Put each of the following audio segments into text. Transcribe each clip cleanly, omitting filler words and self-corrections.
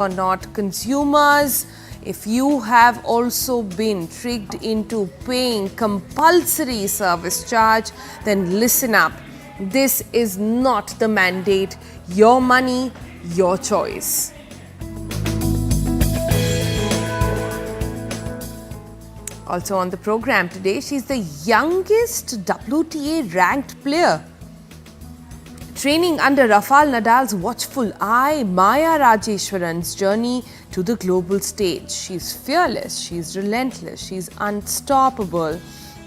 or not. Consumers, if you have also been tricked into paying compulsory service charge, then listen up. This is not the mandate. Your money, your choice. Also on the program today, she's the youngest WTA ranked player. Training under Rafael Nadal's watchful eye, Maaya Rajeshwaran's journey to the global stage. She's fearless, she's relentless, she's unstoppable.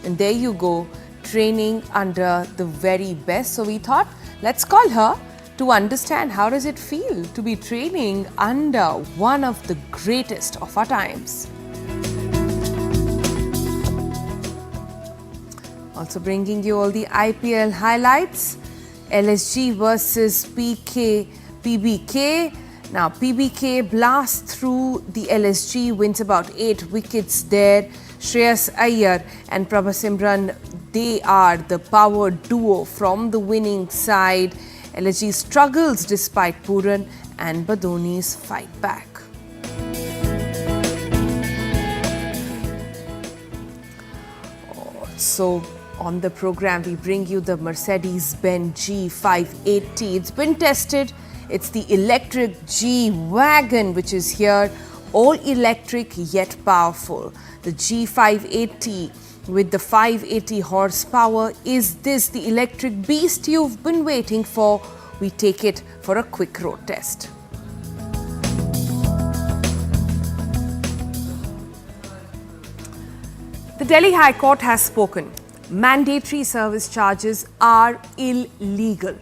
And there you go, training under the very best. So we thought, let's call her to understand how does it feel to be training under one of the greatest of our times. Also bringing you all the IPL highlights. LSG versus PBK. Now PBK blasts through the LSG, wins about 8 wickets there. Shreyas Iyer and Prabhasimran, they are the power duo from the winning side. LSG struggles despite Puran and Badoni's fight back. So on the program, we bring you the Mercedes-Benz G580. It's been tested. It's the electric G-Wagon which is here. All electric yet powerful. The G580 with the 580 horsepower. Is this the electric beast you've been waiting for? We take it for a quick road test. The Delhi High Court has spoken. Mandatory service charges are illegal.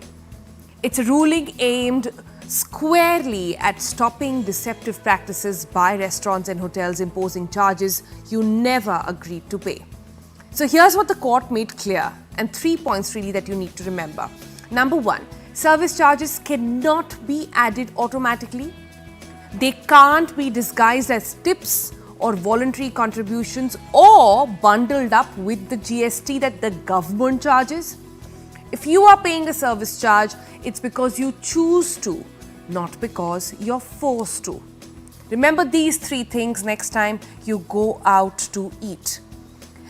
It's a ruling aimed squarely at stopping deceptive practices by restaurants and hotels imposing charges you never agreed to pay. So here's what the court made clear, and 3 points really that you need to remember. Number 1, service charges cannot be added automatically. They can't be disguised as tips or voluntary contributions or bundled up with the GST that the government charges. If you are paying a service charge, it's because you choose to, not because you're forced to. Remember these 3 things next time you go out to eat.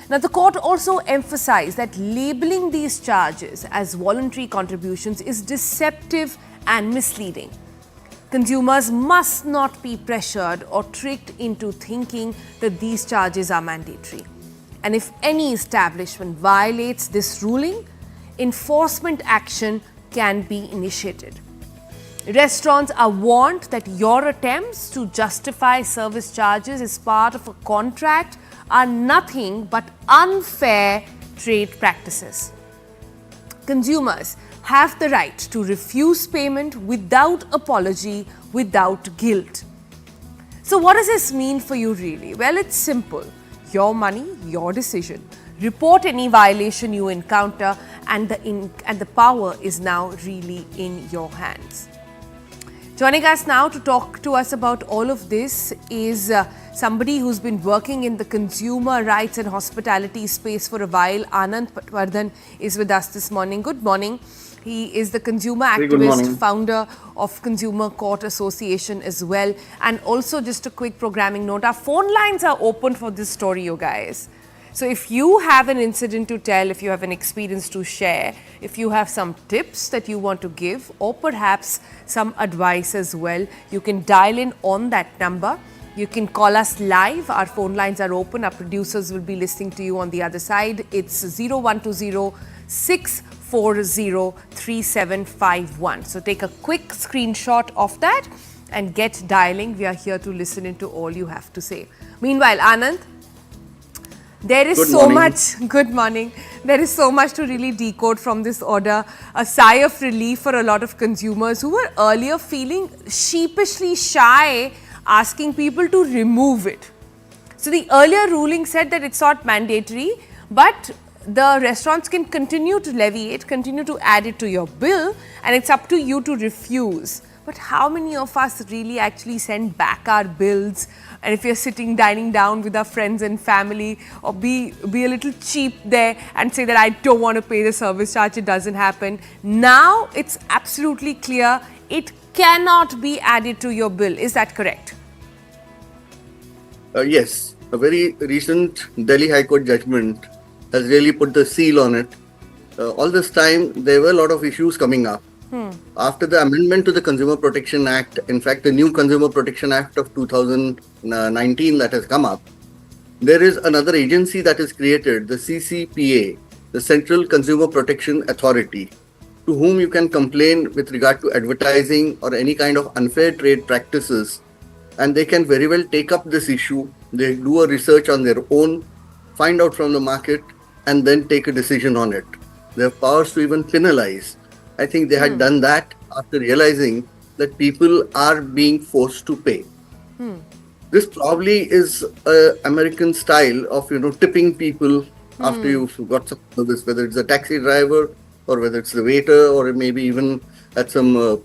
Now, the court also emphasized that labeling these charges as voluntary contributions is deceptive and misleading. Consumers must not be pressured or tricked into thinking that these charges are mandatory. And if any establishment violates this ruling, enforcement action can be initiated. Restaurants are warned that your attempts to justify service charges as part of a contract are nothing but unfair trade practices. Consumers have the right to refuse payment without apology, without guilt. So what does this mean for you really? Well, it's simple. Your money, your decision. Report any violation you encounter and the power is now really in your hands. Joining us now to talk to us about all of this is somebody who's been working in the consumer rights and hospitality space for a while. Anand Patwardhan is with us this morning. Good morning. He is the consumer activist, founder of Consumer Court Association as well. And also just a quick programming note, our phone lines are open for this story, you guys. So if you have an incident to tell, if you have an experience to share, if you have some tips that you want to give or perhaps some advice as well, you can dial in on that number. You can call us live. Our phone lines are open. Our producers will be listening to you on the other side. It's 0120 640 3751. So take a quick screenshot of that and get dialing. We are here to listen into all you have to say. Meanwhile, Anand, there is good morning. There is so much to really decode from this order. A sigh of relief for a lot of consumers who were earlier feeling sheepishly shy asking people to remove it. So the earlier ruling said that it's not mandatory, but the restaurants can continue to levy it, continue to add it to your bill, and it's up to you to refuse. But how many of us really actually send back our bills? And if you're sitting dining down with our friends and family, or be a little cheap there and say that I don't want to pay the service charge, it doesn't happen. Now it's absolutely clear it cannot be added to your bill. Is that correct? Yes, a very recent Delhi High Court judgment has really put the seal on it. All this time, there were a lot of issues coming up. After the amendment to the Consumer Protection Act, in fact, the new Consumer Protection Act of 2019 that has come up, there is another agency that is created, the CCPA, the Central Consumer Protection Authority, to whom you can complain with regard to advertising or any kind of unfair trade practices. And they can very well take up this issue. They do a research on their own, find out from the market, and then take a decision on it. They have powers to even penalize. I think they had done that after realizing that people are being forced to pay. This probably is an American style of, tipping people after you've got some service, whether it's a taxi driver or whether it's the waiter or maybe even at some,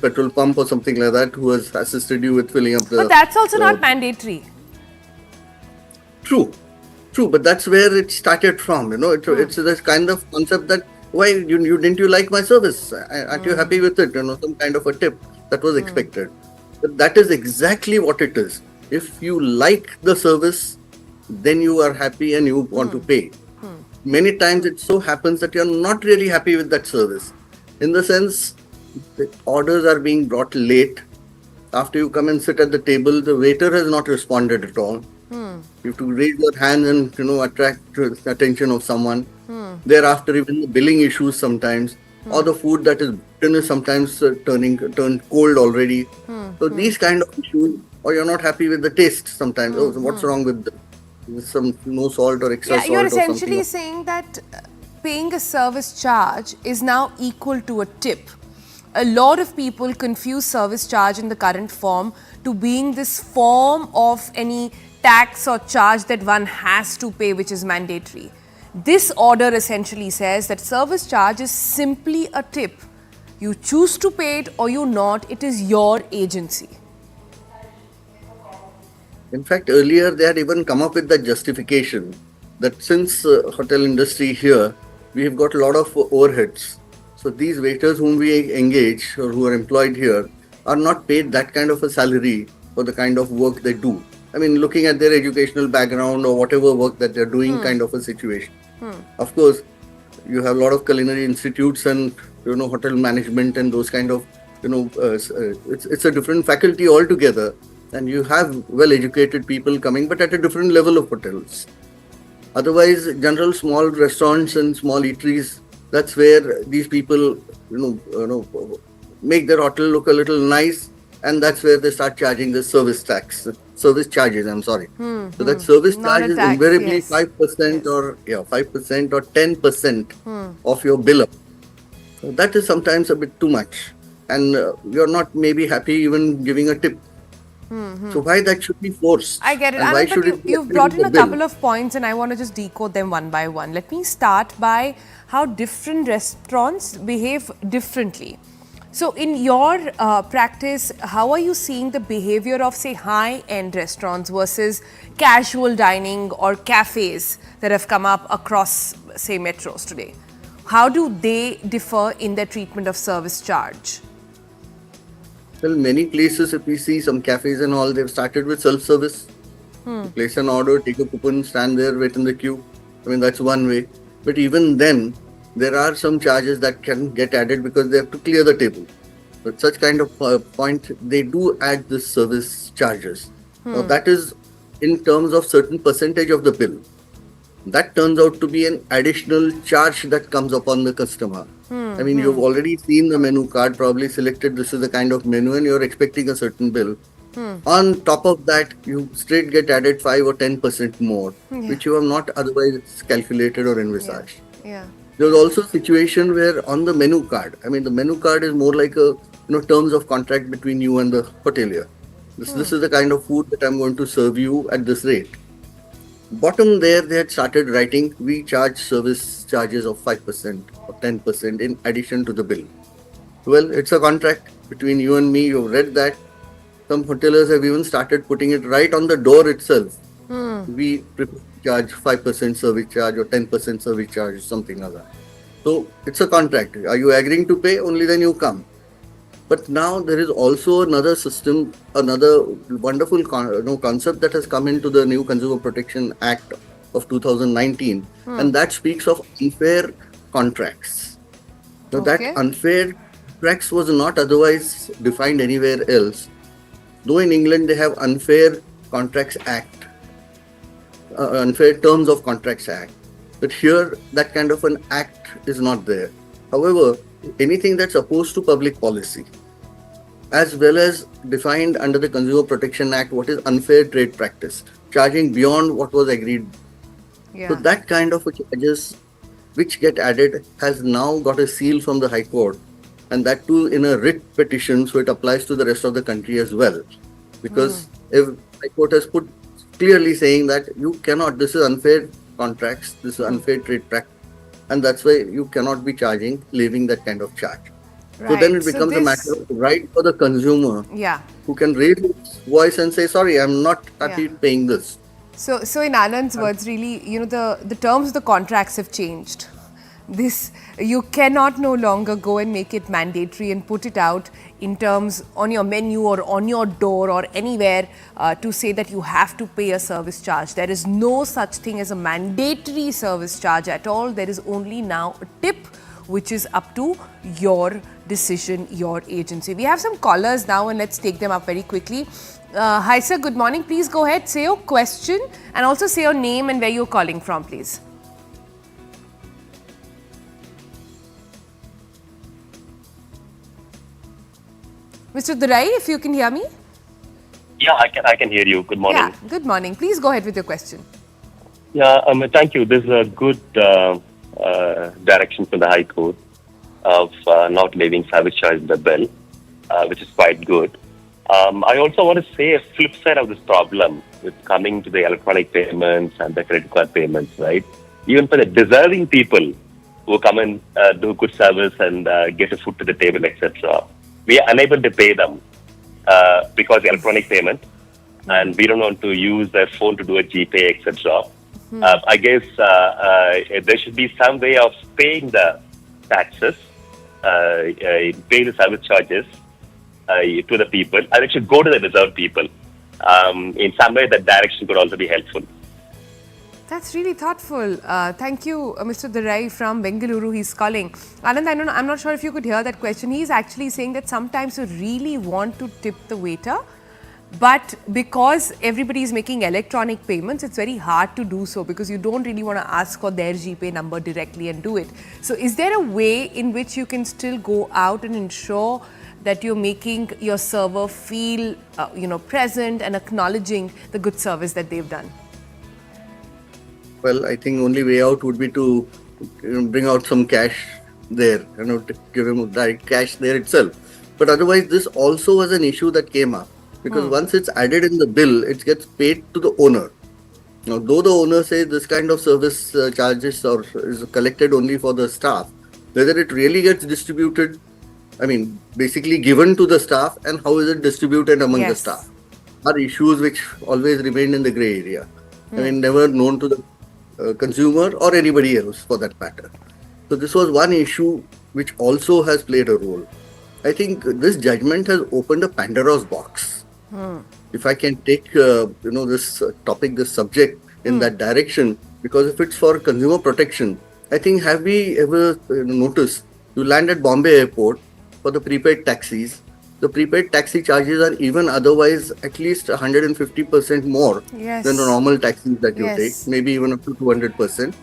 petrol pump or something like that who has assisted you with filling up the... But that's also not mandatory. True, but that's where it started from, it's this kind of concept that, why didn't you like my service? Aren't you happy with it? Some kind of a tip that was expected. But that is exactly what it is. If you like the service, then you are happy and you want to pay. Many times it so happens that you're not really happy with that service. In the sense, the orders are being brought late. After you come and sit at the table, the waiter has not responded at all. You have to raise your hands and attract the attention of someone. Thereafter, even the billing issues sometimes, or the food that is eaten is sometimes turned cold already. So these kind of issues, or you're not happy with the taste sometimes. So what's wrong with some no salt or extra salt? You're or essentially something. saying that paying a service charge is now equal to a tip. A lot of people confuse service charge in the current form to being this form of any tax or charge that one has to pay, which is mandatory. This order essentially says that service charge is simply a tip. You choose to pay it or you not, it is your agency. In fact, earlier they had even come up with that justification that since hotel industry here, we have got a lot of overheads. So these waiters whom we engage or who are employed here are not paid that kind of a salary for the kind of work they do. I mean, looking at their educational background or whatever work that they're doing, kind of a situation. Of course, you have a lot of culinary institutes and, hotel management and those kind of, it's a different faculty altogether. And you have well-educated people coming, but at a different level of hotels. Otherwise, general small restaurants and small eateries, that's where these people, make their hotel look a little nice, and that's where they start charging the service charges. So that service charge is invariably 5% or 5% or 10% of your bill. So that is sometimes a bit too much, and you're not maybe happy even giving a tip. So why that should be forced? I get it. And why should it be You've brought in a couple of points and I want to just decode them one by one. Let me start by how different restaurants behave differently. So in your practice, how are you seeing the behavior of, say, high-end restaurants versus casual dining or cafes that have come up across, say, metros today? How do they differ in their treatment of service charge? Well, many places, if we see some cafes and all, they've started with self-service. You place an order, take a coupon, stand there, wait in the queue. I mean, that's one way. But even then, there are some charges that can get added because they have to clear the table. At such kind of point, they do add the service charges. Now, that is in terms of certain percentage of the bill. That turns out to be an additional charge that comes upon the customer. I mean, you've already seen the menu card, probably selected this is the kind of menu and you're expecting a certain bill. On top of that, you straight get added 5 or 10% more, which you have not otherwise calculated or envisaged. There's also a situation where on the menu card, I mean, the menu card is more like a terms of contract between you and the hotelier. This is the kind of food that I'm going to serve you at this rate. Bottom there, they had started writing, we charge service charges of 5% or 10% in addition to the bill. Well, it's a contract between you and me. You've read that. Some hoteliers have even started putting it right on the door itself. We charge 5% service charge or 10% service charge, something like that. So it's a contract. Are you agreeing to pay? Only then you come. But now there is also another system, another wonderful concept that has come into the new Consumer Protection Act of 2019, and that speaks of unfair contracts. Now, that Okay. unfair contracts was not otherwise defined anywhere else. Though in England they have Unfair Contracts Act, Unfair Terms of Contracts Act, but here that kind of an act is not there. However, anything that's opposed to public policy, as well as defined under the Consumer Protection Act, what is unfair trade practice, charging beyond what was agreed. So Yeah. that kind of charges which get added has now got a seal from the High Court, and that too in a writ petition, so it applies to the rest of the country as well. Because if High Court has put clearly saying that you cannot, this is unfair contracts, this is unfair trade practice, and that's why you cannot be levying that kind of charge. So then it Right. So becomes a matter this, of right for the consumer yeah. who can raise his voice and say, sorry, I'm not happy Yeah. paying this. So in Anand's words, really, the terms of the contracts have changed. This, you cannot no longer go and make it mandatory and put it out in terms on your menu or on your door or anywhere to say that you have to pay a service charge. There is no such thing as a mandatory service charge at all. There is only now a tip, which is up to your decision, your agency. We have some callers now, and let's take them up very quickly. Hi sir, good morning. Please go ahead, say your question and also say your name and where you're calling from, please. Mr. Durai, if you can hear me. Yeah, I can hear you. Good morning. Yeah, good morning. Please go ahead with your question. Yeah, thank you. This is a good direction from the High Court of not leaving service charge in the bill, which is quite good. I also want to say a flip side of this problem with coming to the electronic payments and the credit card payments, right? Even for the deserving people who come and do good service and get a food to the table, etc., we are unable to pay them because electronic payment, and we don't want to use their phone to do a GPay, etc. I guess there should be some way of paying the taxes, paying the service charges to the people, and it should go to the deserved people. In some way, that direction could also be helpful. That's really thoughtful. Thank you, Mr. Durai from Bengaluru. He's calling. Anand, I'm not sure if you could hear that question. He's actually saying that sometimes you really want to tip the waiter, but because everybody is making electronic payments, it's very hard to do so because you don't really want to ask for their GPay number directly and do it. So is there a way in which you can still go out and ensure that you're making your server feel present and acknowledging the good service that they've done? Well, I think only way out would be to bring out some cash there, to give him direct cash there itself. But otherwise, this also was an issue that came up because once it's added in the bill, it gets paid to the owner. Now, though the owner says this kind of service charges or is collected only for the staff, whether it really gets distributed, basically given to the staff, and how is it distributed among the staff, are issues which always remain in the grey area. Never known to the consumer or anybody else for that matter. So this was one issue which also has played a role. I think this judgment has opened a Pandora's box. If I can take this topic, this subject in that direction, because if it's for consumer protection, I think, have we ever noticed, you land at Bombay airport for the prepaid taxis, the prepaid taxi charges are even otherwise at least 150% more than the normal taxis that you take, maybe even up to 200%.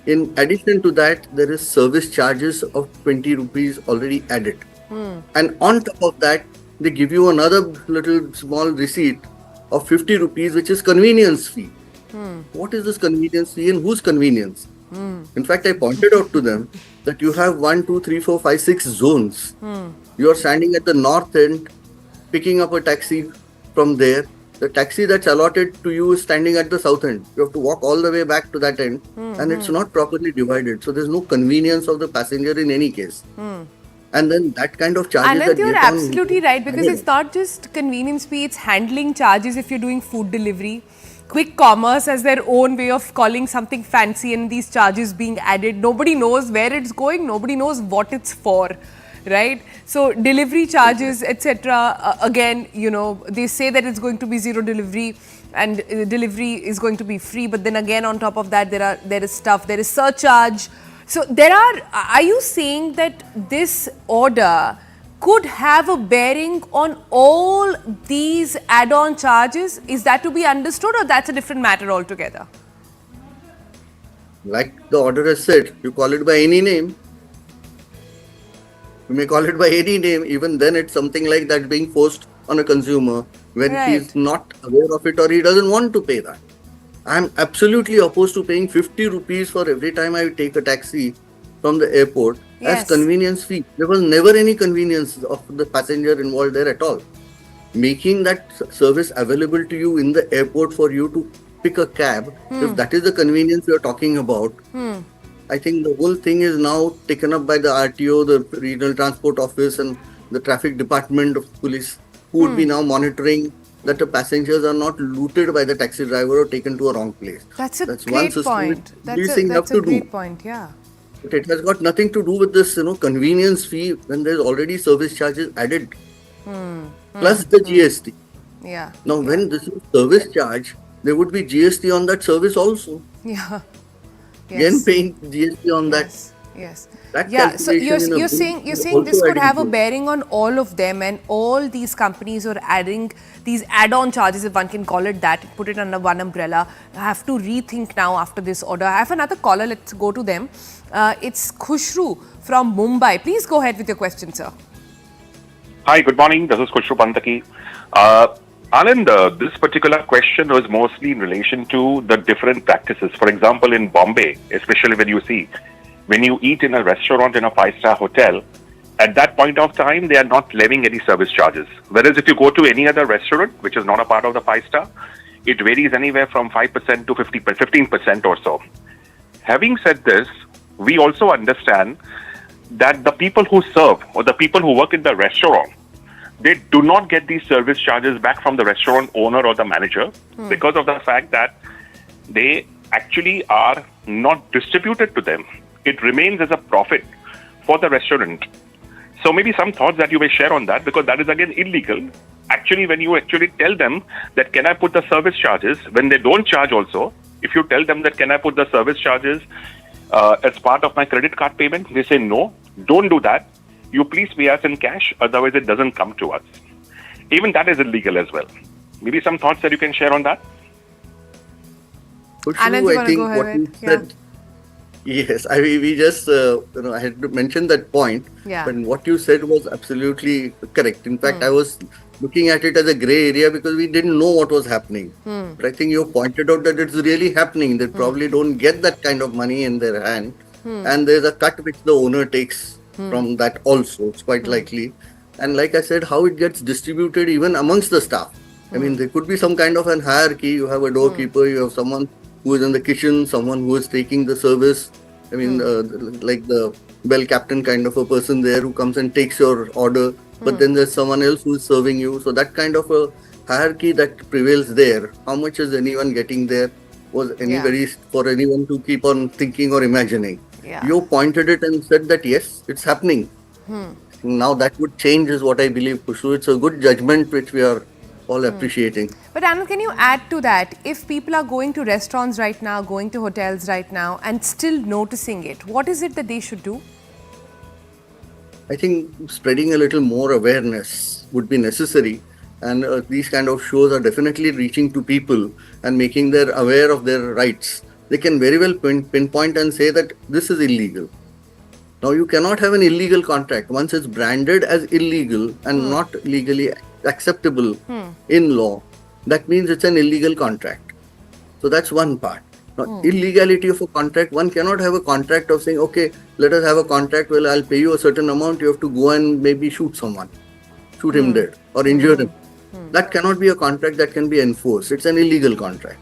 In addition to that, there is service charges of 20 rupees already added. And on top of that, they give you another little small receipt of 50 rupees, which is convenience fee. What is this convenience fee and whose convenience? In fact, I pointed out to them that you have 1, 2, 3, 4, 5, 6 zones. You are standing at the north end, picking up a taxi from there. The taxi that's allotted to you is standing at the south end. You have to walk all the way back to that end, and it's not properly divided. So there's no convenience of the passenger in any case. And then that kind of charges. Anand, you're absolutely right, because it's not just convenience fee, it's handling charges if you're doing food delivery. Quick commerce has their own way of calling something fancy and these charges being added. Nobody knows where it's going, nobody knows what it's for. right? So delivery charges, etc. Again, they say that it's going to be zero delivery, and delivery is going to be free. But then again, on top of that, there is surcharge. So are you saying that this order could have a bearing on all these add-on charges? Is that to be understood, or that's a different matter altogether? Like the order has said, you call it by any name. You may call it by any name. Even then, it's something like that being forced on a consumer when he's not aware of it or he doesn't want to pay that. I'm absolutely opposed to paying 50 rupees for every time I take a taxi from the airport as convenience fee. There was never any convenience of the passenger involved there at all. Making that service available to you in the airport for you to pick a cab, if that is the convenience you're talking about, I think the whole thing is now taken up by the RTO, the Regional Transport Office, and the Traffic Department of Police, who would be now monitoring that the passengers are not looted by the taxi driver or taken to a wrong place. That's a great point. That's a great point, yeah. But it has got nothing to do with this, convenience fee when there's already service charges added, plus the GST. Yeah. Now, when this is service charge, there would be GST on that service also. Yeah. Again, paying GST on that. Yes. That so you're saying this could have a bearing on all of them, and all these companies are adding these add-on charges, if one can call it that, put it under one umbrella, have to rethink now after this order. I have another caller. Let's go to them. It's Khushru from Mumbai. Please go ahead with your question, sir. Hi, good morning. This is Khushru Pantaki. Anand, this particular question was mostly in relation to the different practices. For example, in Bombay, especially when you eat in a restaurant in a 5-star hotel, at that point of time, they are not levying any service charges. Whereas if you go to any other restaurant, which is not a part of the 5-star, it varies anywhere from 5% to 15% or so. Having said this, we also understand that the people who serve or the people who work in the restaurant, they do not get these service charges back from the restaurant owner or the manager because of the fact that they actually are not distributed to them. It remains as a profit for the restaurant. So maybe some thoughts that you may share on that, because that is again illegal. Actually, when you actually tell them that can I put the service charges, when they don't charge also, if you tell them that can I put the service charges as part of my credit card payment, they say no, don't do that. You please pay us in cash, otherwise it doesn't come to us. Even that is illegal as well. Maybe some thoughts that you can share on that? Anand, I think what you said, yes, we just, I had to mention that point. Yeah. But what you said was absolutely correct. In fact, I was looking at it as a grey area because we didn't know what was happening. But I think you pointed out that it's really happening. They probably don't get that kind of money in their hand. And there's a cut which the owner takes from that also. It's quite likely. And like I said, how it gets distributed even amongst the staff. I mean, there could be some kind of an hierarchy. You have a doorkeeper, you have someone who is in the kitchen, someone who is taking the service. I mean, like the bell captain kind of a person there who comes and takes your order. But then there's someone else who is serving you. So that kind of a hierarchy that prevails there. How much is anyone getting there? Was anybody for anyone to keep on thinking or imagining? You pointed it and said that yes, it's happening. Now that would change is what I believe, Kushu. It's a good judgment which we are all appreciating. But Anand, can you add to that? If people are going to restaurants right now, going to hotels right now and still noticing it, what is it that they should do? I think spreading a little more awareness would be necessary. And these kind of shows are definitely reaching to people and making them aware of their rights. They can very well pinpoint and say that this is illegal. Now, you cannot have an illegal contract. Once it's branded as illegal and not legally acceptable in law, that means it's an illegal contract. So that's one part. Now, illegality of a contract, one cannot have a contract of saying, okay, let us have a contract, well, I'll pay you a certain amount, you have to go and maybe shoot someone, shoot him dead or injure him. That cannot be a contract that can be enforced. It's an illegal contract.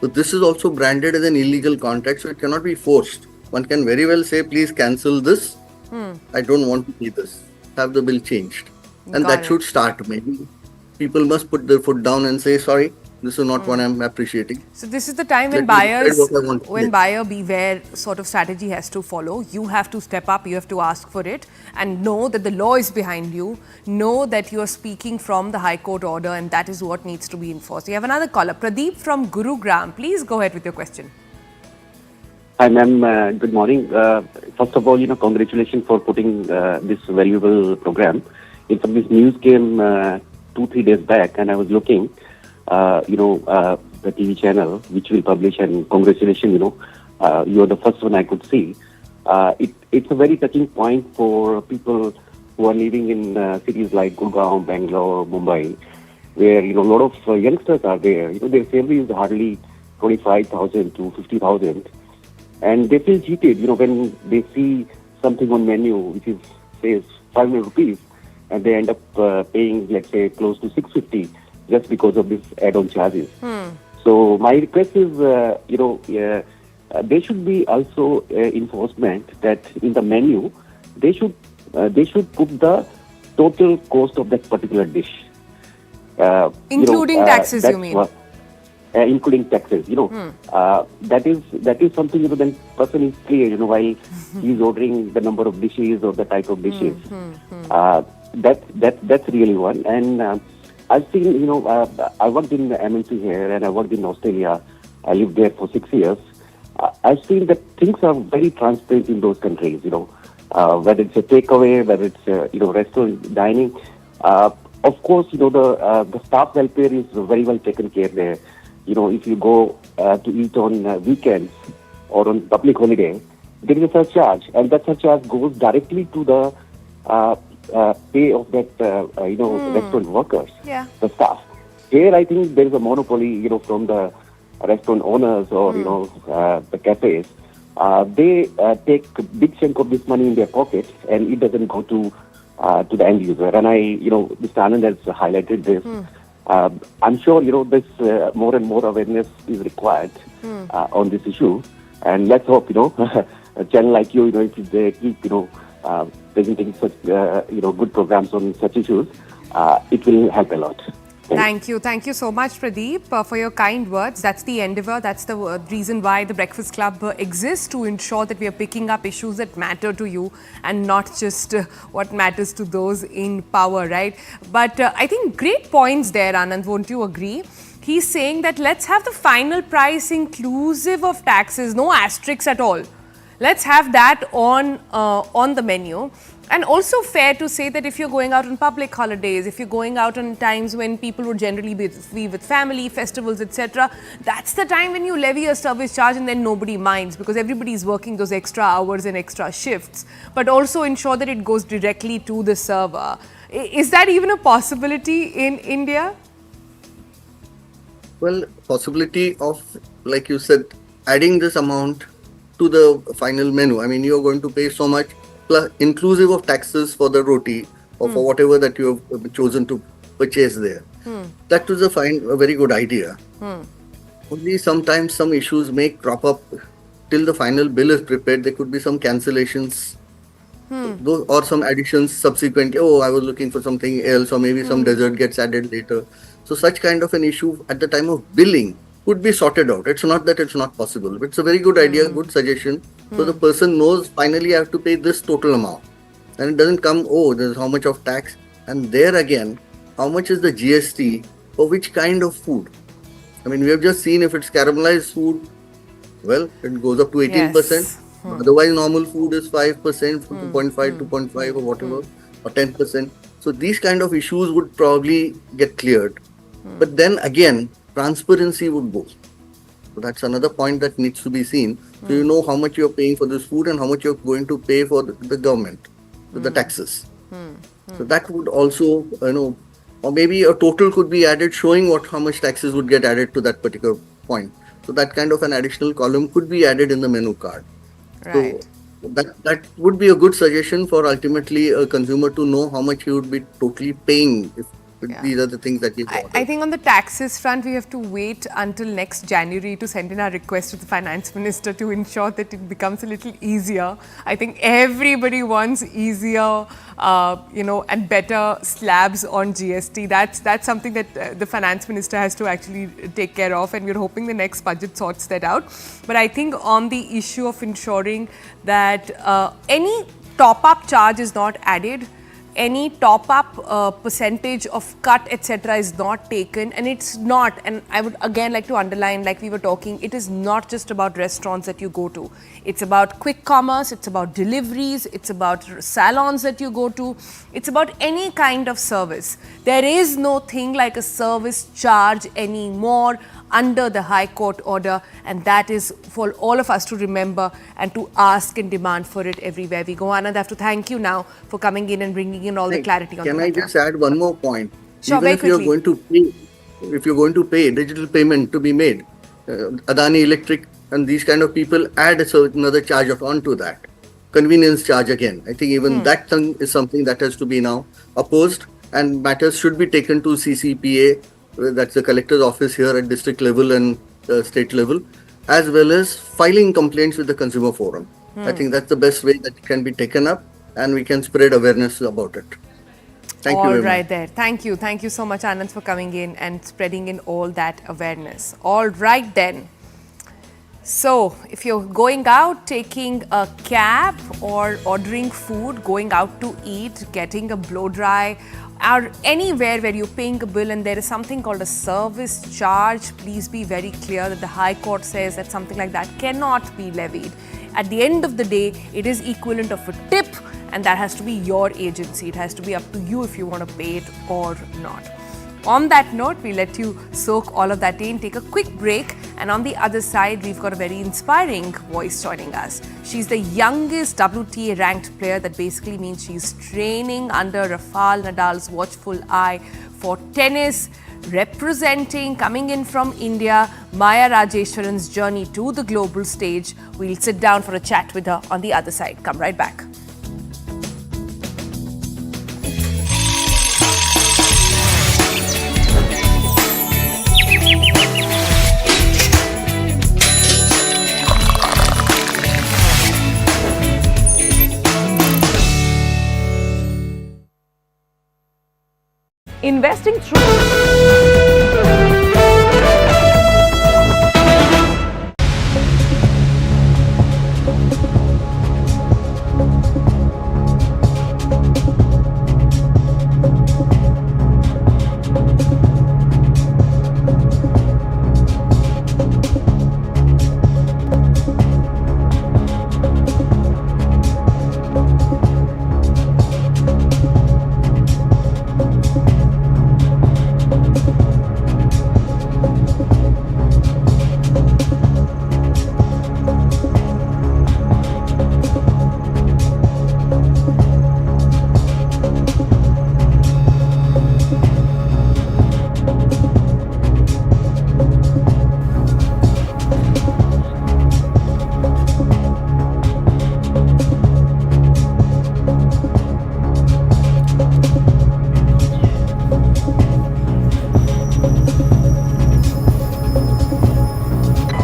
So this is also branded as an illegal contract, so it cannot be forced. One can very well say, please cancel this. I don't want to pay this. Have the bill changed. And that should start. Maybe people must put their foot down and say, sorry, This is not what I'm appreciating. So this is the time when Let me decide buyers, what I want to when get. buyer beware sort of strategy has to follow. You have to step up, you have to ask for it, and know that the law is behind you. Know that you are speaking from the High Court order, and that is what needs to be enforced. We have another caller, Pradeep from Gurugram. Please go ahead with your question. Hi, ma'am. Good morning. First of all, congratulations for putting this valuable program. In fact, this news came 2-3 days back, and I was looking, the TV channel which will publish, and congratulations, you are the first one I could see. It's a very touching point for people who are living in cities like Gurgaon, Bangalore, Mumbai, where, a lot of youngsters are there. Their salary is hardly 25,000 to 50,000. And they feel cheated, when they see something on menu which is, say, 500 rupees, and they end up paying, let's say, close to 650 just because of this add-on charges. So my request is, there should be also enforcement that in the menu they should put the total cost of that particular dish, Including taxes, you mean? Including taxes, that is something, then person is clear, while he's ordering the number of dishes or the type of dishes. That's really one. And I've seen, I worked in MNC here and I worked in Australia. I lived there for 6 years. I've seen that things are very transparent in those countries, whether it's a takeaway, whether it's, restaurant dining. Of course, the staff welfare is very well taken care there. If you go to eat on weekends or on public holiday, there is a surcharge, and that surcharge goes directly to the pay of that, restaurant workers, the staff. Here, I think there is a monopoly, from the restaurant owners or, the cafes. They take a big chunk of this money in their pockets, and it doesn't go to the end user. And Mr. Anand has highlighted this. I'm sure, this more and more awareness is required on this issue. And let's hope, a channel like you, if they keep, presenting such, good programs on such issues, it will help a lot. Thank you. Thank you so much, Pradeep, for your kind words. That's the endeavor. That's the reason why the Breakfast Club exists, to ensure that we are picking up issues that matter to you and not just what matters to those in power, right? But I think great points there, Anand. Won't you agree? He's saying that let's have the final price inclusive of taxes, no asterisks at all. Let's have that on the menu. And also fair to say that if you're going out on public holidays, if you're going out on times when people would generally be with family, festivals, etc., that's the time when you levy a service charge, and then nobody minds because everybody's working those extra hours and extra shifts. But also ensure that it goes directly to the server. Is that even a possibility in India? Well, possibility of, like you said, adding this amount to the final menu. I mean, you're going to pay so much, plus inclusive of taxes for the roti or for whatever that you have chosen to purchase there. That was a very good idea. Only sometimes some issues may crop up till the final bill is prepared. There could be some cancellations or some additions subsequently. Oh, I was looking for something else, or maybe some dessert gets added later. So such kind of an issue at the time of billing could be sorted out. It's not that it's not possible, but it's a very good idea, good suggestion. So the person knows finally I have to pay this total amount. And it doesn't come, oh, there's how much of tax. And there again, how much is the GST for which kind of food? I mean, we have just seen if it's caramelized food, well, it goes up to 18%. Yes. Otherwise, normal food is 5%, 2.5, 2.5 or whatever, or 10%. So these kind of issues would probably get cleared. But then again, transparency would go. So that's another point that needs to be seen. So you know how much you're paying for this food and how much you're going to pay for the government, the taxes. So that would also, or maybe a total could be added showing how much taxes would get added to that particular point. So that kind of an additional column could be added in the menu card. Right. So that would be a good suggestion for ultimately a consumer to know how much he would be totally paying Yeah. These are the things that we've ordered. I think on the taxes front, we have to wait until next January to send in our request to the finance minister to ensure that it becomes a little easier. I think everybody wants easier, and better slabs on GST. That's something that the finance minister has to actually take care of, and we're hoping the next budget sorts that out. But I think on the issue of ensuring that any top-up charge is not added, any top-up percentage of cut, etc. is not taken, and it's not, and I would again like to underline, like we were talking, it is not just about restaurants that you go to. It's about quick commerce, it's about deliveries, it's about salons that you go to, it's about any kind of service. There is no thing like a service charge anymore under the High Court order, and that is for all of us to remember and to ask and demand for it everywhere we go. Anand, I have to thank you now for coming in and bringing in all the clarity on Can the I matter. just add one more point? Sure, Even very if you're quickly. going to pay digital payment to be made, Adani Electric and these kind of people add another charge onto that. Convenience charge again. I think even that thing is something that has to be now opposed, and matters should be taken to CCPA, that's the collector's office here at district level and state level, as well as filing complaints with the consumer forum. I think that's the best way that it can be taken up, and we can spread awareness about it. Thank you All very right much. there. Thank you. Thank you so much, Anand, for coming in and spreading in all that awareness. All right then. So, if you're going out, taking a cab or ordering food, going out to eat, getting a blow dry, or anywhere where you're paying a bill and there is something called a service charge, please be very clear that the High Court says that something like that cannot be levied. At the end of the day, it is equivalent of a tip, and that has to be your agency. It has to be up to you if you want to pay it or not. On that note, we let you soak all of that in, take a quick break, and on the other side, we've got a very inspiring voice joining us. She's the youngest WTA ranked player. That basically means she's training under Rafael Nadal's watchful eye for tennis, representing, coming in from India, Maaya Rajeshwaran's journey to the global stage. We'll sit down for a chat with her on the other side. Come right back. Investing through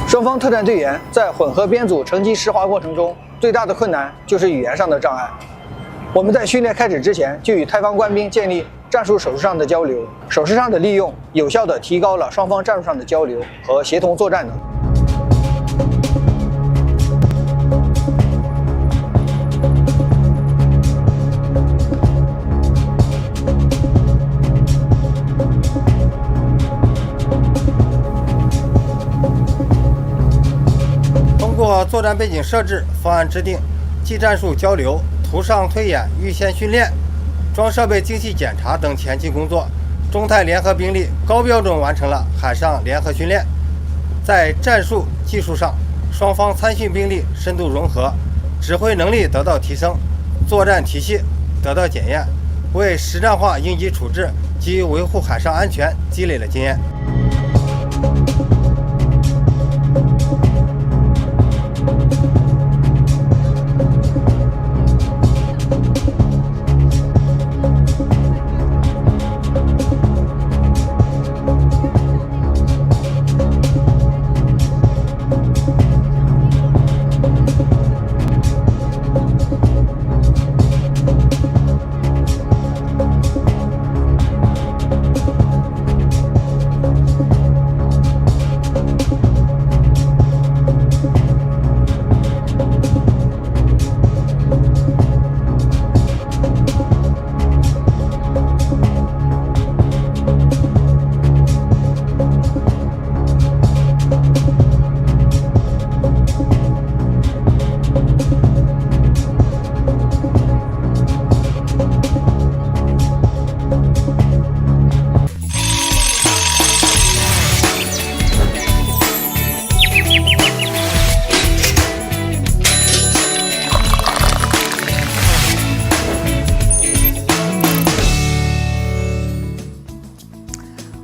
双方特战队员在混合编组成绩实滑过程中，最大的困难就是语言上的障碍。我们在训练开始之前就与泰方官兵建立战术手势上的交流，手势上的利用有效地提高了双方战术上的交流和协同作战能力。通过作战背景设置、方案制定、技战术交流、图上推演、预先训练、装设备精细检查等前期工作，中泰联合兵力高标准完成了海上联合训练。在战术技术上，双方参训兵力深度融合，指挥能力得到提升，作战体系得到检验，为实战化应急处置及维护海上安全积累了经验。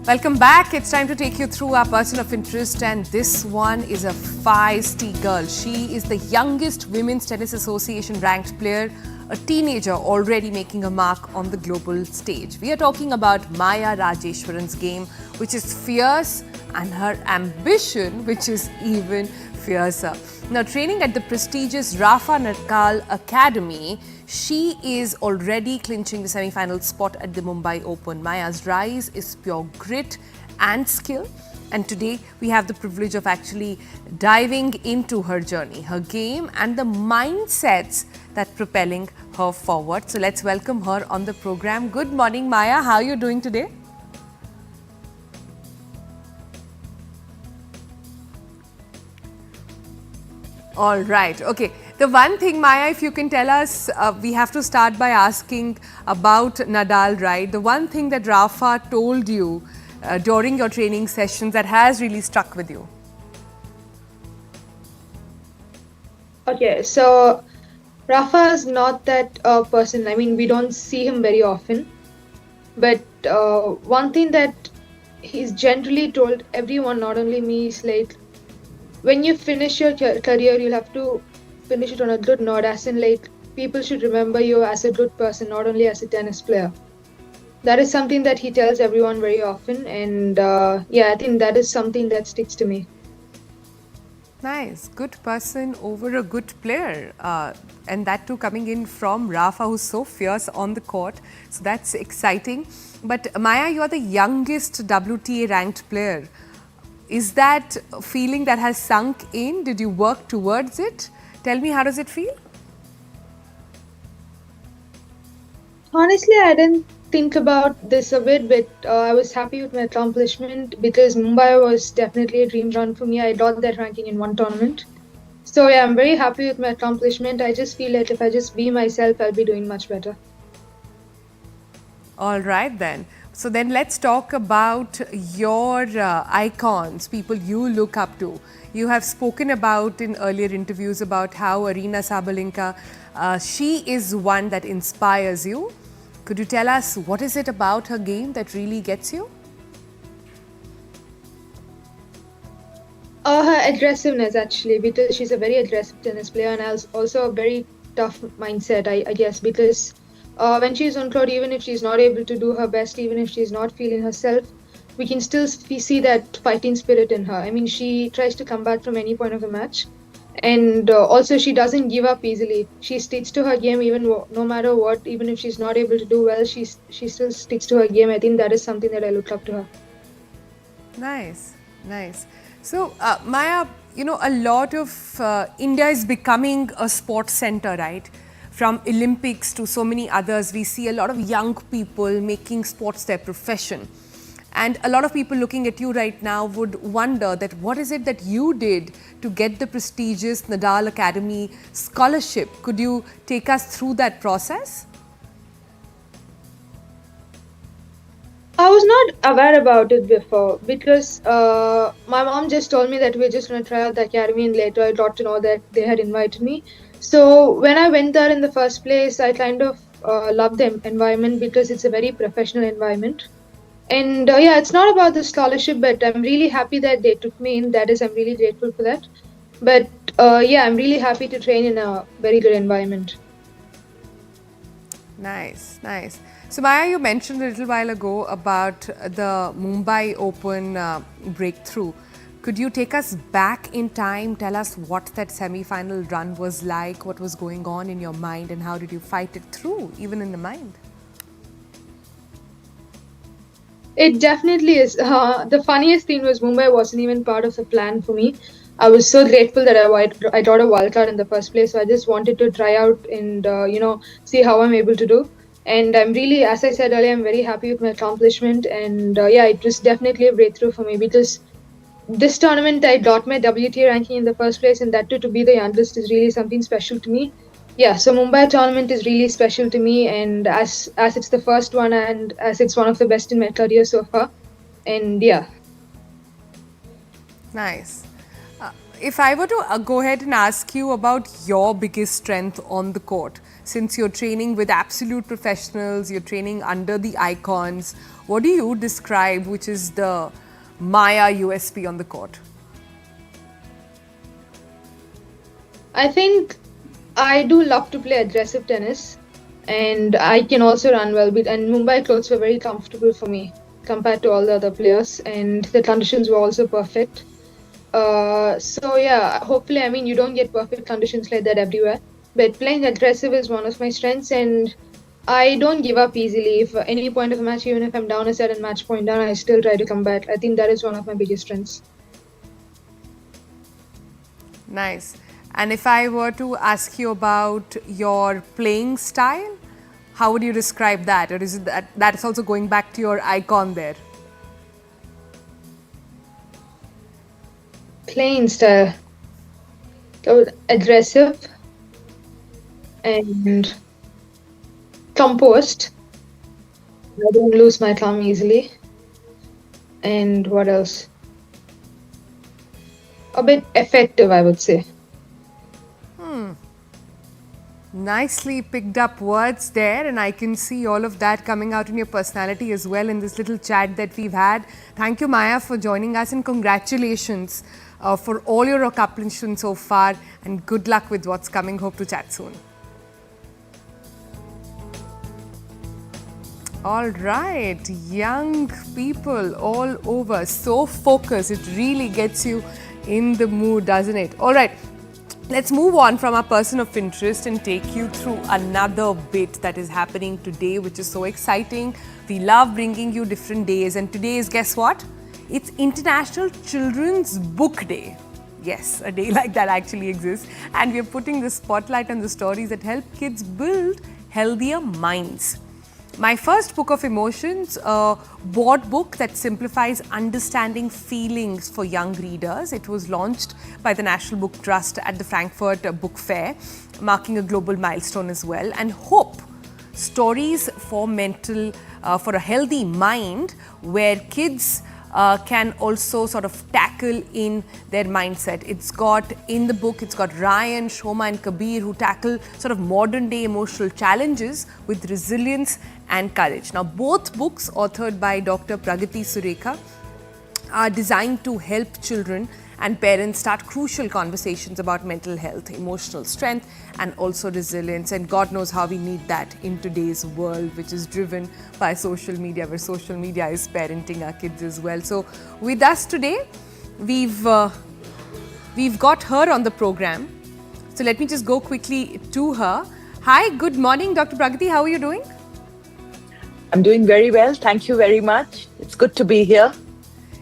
Welcome back. It's time to take you through our person of interest, and this one is a feisty girl. She is the youngest Women's Tennis Association ranked player, a teenager already making a mark on the global stage. We are talking about Maaya Rajeshwaran's game, which is fierce, and her ambition, which is even fiercer. Now, training at the prestigious Rafa Nadal Academy, she is already clinching the semi-final spot at the Mumbai Open. Maaya's rise is pure grit and skill. And today, we have the privilege of actually diving into her journey, her game, and the mindsets that propelling her forward. So let's welcome her on the program. Good morning, Maaya. How are you doing today? All right. Okay. The one thing, Maaya, if you can tell us, we have to start by asking about Nadal, right? The one thing that Rafa told you during your training sessions that has really stuck with you. Okay, so Rafa is not that person. I mean, we don't see him very often. But one thing that he's generally told everyone, not only me, is like, when you finish your career, you'll have to finish it on a good note, as in like people should remember you as a good person, not only as a tennis player. That is something that he tells everyone very often, and yeah, I think that is something that sticks to me. Nice. Good person over a good player. And that too coming in from Rafa, who's so fierce on the court. So that's exciting. But Maaya, you are the youngest WTA ranked player. Is that a feeling that has sunk in? Did you work towards it? Tell me, how does it feel? Honestly, I didn't think about this a bit, but I was happy with my accomplishment because Mumbai was definitely a dream run for me. I got that ranking in one tournament. So yeah, I'm very happy with my accomplishment. I just feel like if I just be myself, I'll be doing much better. All right then. So then let's talk about your icons, people you look up to. You have spoken about in earlier interviews about how Aryna Sabalenka, she is one that inspires you. Could you tell us what is it about her game that really gets you? Her aggressiveness, actually, because she's a very aggressive tennis player and also a very tough mindset, I guess, because when she's on court, even if she's not able to do her best, even if she's not feeling herself, we can still see that fighting spirit in her. I mean, she tries to come back from any point of the match. And also, she doesn't give up easily. She sticks to her game even no matter what. Even if she's not able to do well, she still sticks to her game. I think that is something that I look up to her. Nice, nice. So, Maaya, you know, a lot of India is becoming a sports center, right? From Olympics to so many others, we see a lot of young people making sports their profession. And a lot of people looking at you right now would wonder that what is it that you did to get the prestigious Nadal Academy scholarship? Could you take us through that process? I was not aware about it before because my mom just told me that we're just going to try out the academy, and later I got to know that they had invited me. So when I went there in the first place, I kind of loved the environment because it's a very professional environment. And yeah, it's not about the scholarship, but I'm really happy that they took me in. That is, I'm really grateful for that. But yeah, I'm really happy to train in a very good environment. Nice, nice. So Maaya, you mentioned a little while ago about the Mumbai Open breakthrough. Could you take us back in time, tell us what that semi-final run was like, what was going on in your mind, and how did you fight it through, even in the mind? It definitely is. The funniest thing was Mumbai wasn't even part of the plan for me. I was so grateful that I got a wildcard in the first place. So I just wanted to try out and, see how I'm able to do. And I'm really, as I said earlier, I'm very happy with my accomplishment. And yeah, it was definitely a breakthrough for me because this tournament, I got my WTA ranking in the first place. And that too, to be the youngest is really something special to me. Yeah, so Mumbai tournament is really special to me, and as it's the first one, and as it's one of the best in my career so far, and yeah. Nice. If I were to go ahead and ask you about your biggest strength on the court, since you're training with absolute professionals, you're training under the icons, What do you describe, which is the Maaya USP on the court? I think I do love to play aggressive tennis, and I can also run well. And Mumbai clothes were very comfortable for me compared to all the other players, and the conditions were also perfect. So yeah, hopefully, I mean, you don't get perfect conditions like that everywhere. But playing aggressive is one of my strengths, and I don't give up easily. If at any point of a match, even if I'm down a certain match point down, I still try to come back. I think that is one of my biggest strengths. Nice. And if I were to ask you about your playing style, how would you describe that? Or is it that is also going back to your icon there? Playing style. So aggressive and composed. I don't lose my calm easily. And what else? A bit effective, I would say. Nicely picked up words there, and I can see all of that coming out in your personality as well in this little chat that we've had. Thank you, Maaya, for joining us, and congratulations for all your accomplishments so far, and good luck with what's coming. Hope to chat soon. All right, young people all over, so focused. It really gets you in the mood, doesn't it? All right. Let's move on from our person of interest and take you through another bit that is happening today, which is so exciting. We love bringing you different days, and today is, guess what? It's International Children's Book Day. Yes, a day like that actually exists, and we are putting the spotlight on the stories that help kids build healthier minds. My first book of emotions, a board book that simplifies understanding feelings for young readers. It was launched by the National Book Trust at the Frankfurt Book Fair, marking a global milestone as well. And Hope, stories for for a healthy mind, where kids can also sort of tackle in their mindset. It's got, in the book, it's got Ryan, Shoma and Kabir, who tackle sort of modern day emotional challenges with resilience and courage. Now, both books, authored by Dr. Pragati Surekha, are designed to help children and parents start crucial conversations about mental health, emotional strength, and also resilience. And God knows how we need that in today's world, which is driven by social media, where social media is parenting our kids as well. So with us today, we've got her on the program. So let me just go quickly to her. Hi, good morning, Dr. Pragati. How are you doing? I'm doing very well. Thank you very much. It's good to be here.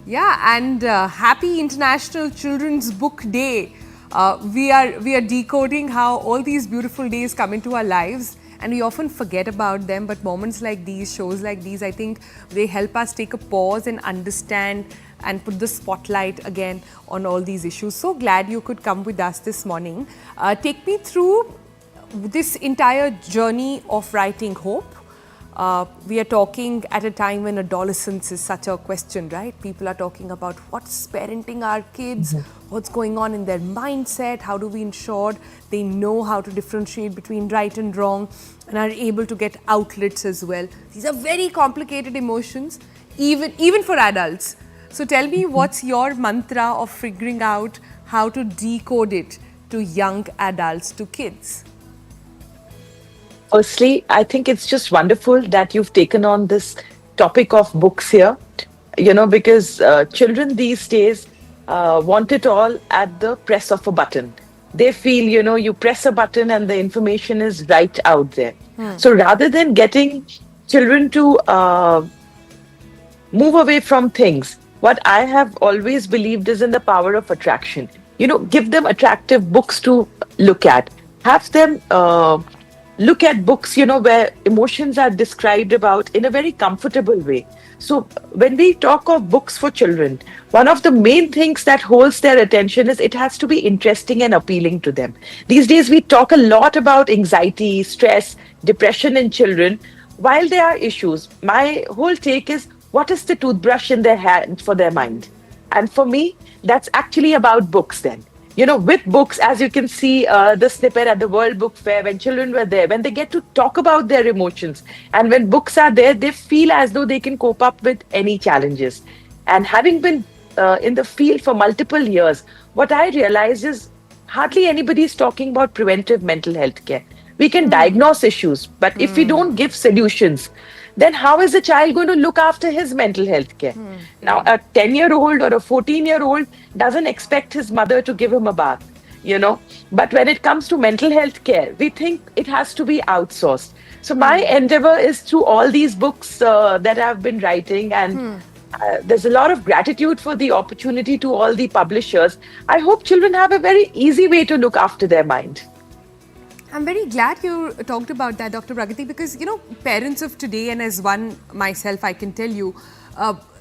Yeah, and happy International Children's Book Day. We are decoding how all these beautiful days come into our lives, and we often forget about them. But moments like these, shows like these, I think they help us take a pause and understand and put the spotlight again on all these issues. So glad you could come with us this morning. Take me through this entire journey of writing Hope. We are talking at a time when adolescence is such a question, right? People are talking about what's parenting our kids, what's going on in their mindset, how do we ensure they know how to differentiate between right and wrong and are able to get outlets as well. These are very complicated emotions, even for adults. So tell me, what's your mantra of figuring out how to decode it to young adults, to kids? Firstly, I think it's just wonderful that you've taken on this topic of books here, because children these days want it all at the press of a button. They feel, you press a button and the information is right out there. So rather than getting children to move away from things, what I have always believed is in the power of attraction. Give them attractive books to look at. Have them look at books, where emotions are described about in a very comfortable way. So when we talk of books for children, one of the main things that holds their attention is it has to be interesting and appealing to them. These days we talk a lot about anxiety, stress, depression in children. While there are issues, my whole take is, what is the toothbrush in their hand for their mind? And for me, that's actually about books then. with books, as you can see the snippet at the World Book Fair, when children were there, when they get to talk about their emotions, and when books are there, they feel as though they can cope up with any challenges. And having been in the field for multiple years, what I realize is hardly anybody is talking about preventive mental health care. We can diagnose issues, but if we don't give solutions, then how is a child going to look after his mental health care? Now, a 10-year-old or a 14-year-old doesn't expect his mother to give him a bath, But when it comes to mental health care, we think it has to be outsourced. So my endeavor is through all these books that I've been writing, and there's a lot of gratitude for the opportunity to all the publishers. I hope children have a very easy way to look after their mind. I'm very glad you talked about that, Dr. Pragati, because, parents of today, and as one myself, I can tell you,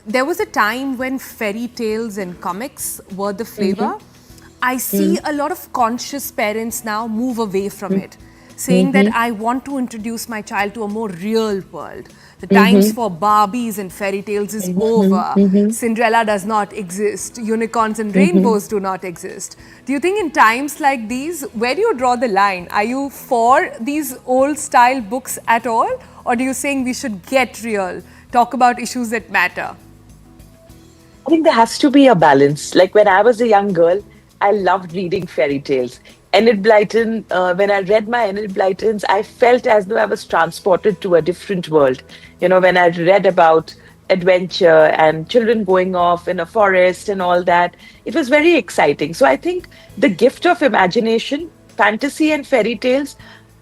there was a time when fairy tales and comics were the flavor. I see a lot of conscious parents now move away from it, saying that I want to introduce my child to a more real world. The times for Barbies and fairy tales is over. Cinderella does not exist. Unicorns and rainbows do not exist. Do you think in times like these, where do you draw the line? Are you for these old style books at all? Or do you think we should get real, talk about issues that matter? I think there has to be a balance. Like when I was a young girl, I loved reading fairy tales. Enid Blyton, when I read my Enid Blytons, I felt as though I was transported to a different world. When I read about adventure and children going off in a forest and all that, it was very exciting. So I think the gift of imagination, fantasy and fairy tales,